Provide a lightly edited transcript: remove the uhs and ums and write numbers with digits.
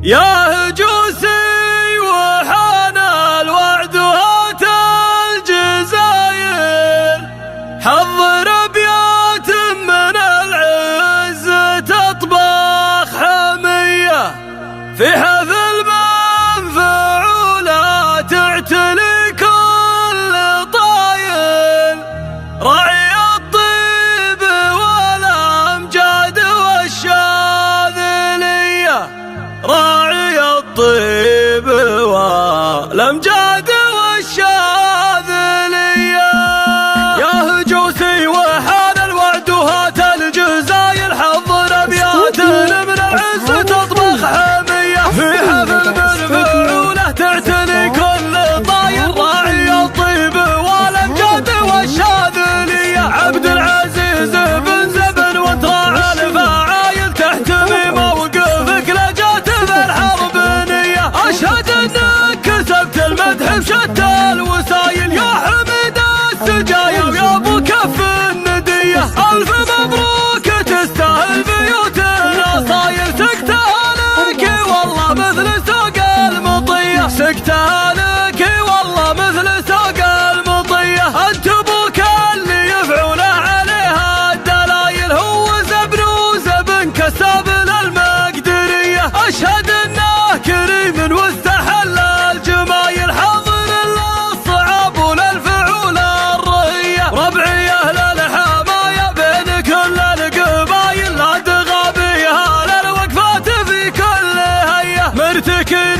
يا هجوسي وحان الوعد وهات الجزاير، حضر ابيات من العز تطبخ حمية، في حفل منفع ولا تعتلي كل طايل، راعي الطيب والامجاد والشاذلية، راعي الطيب والامجاد والشاذلية. يا هجوسي وحان الوعد وهات الجزاير، حضر ابيات من العز تطبخ حمية، في حفل منفعوله تعتني كل طاير، راعي الطيب والامجاد والشاذلية. عبد العزيز بن زبن وانت راعى الفعايل، تحتمي موقفك لجات في الحرب نية، اشهد انك كسبت المدح بشتى الوسايل، يا حميد السجايا ويا ابو كف الندية، الف مبروك تستاهل بيوت الاصايل، سكتها لك والله مثل سوق المطية، سكتها لك والله مثل سوق المطية. انت ابوك اللي يفعل عليها الدلايل، هو زبن وزبن كساب للمقدرية، اشهد انه كريم واستحل الجمايل، حاضر للصعاب وللفعول الرهية، ربعي اهل الحماية بين كل القبايل، لا تغابيها للوقفات في كل هية، مرتكي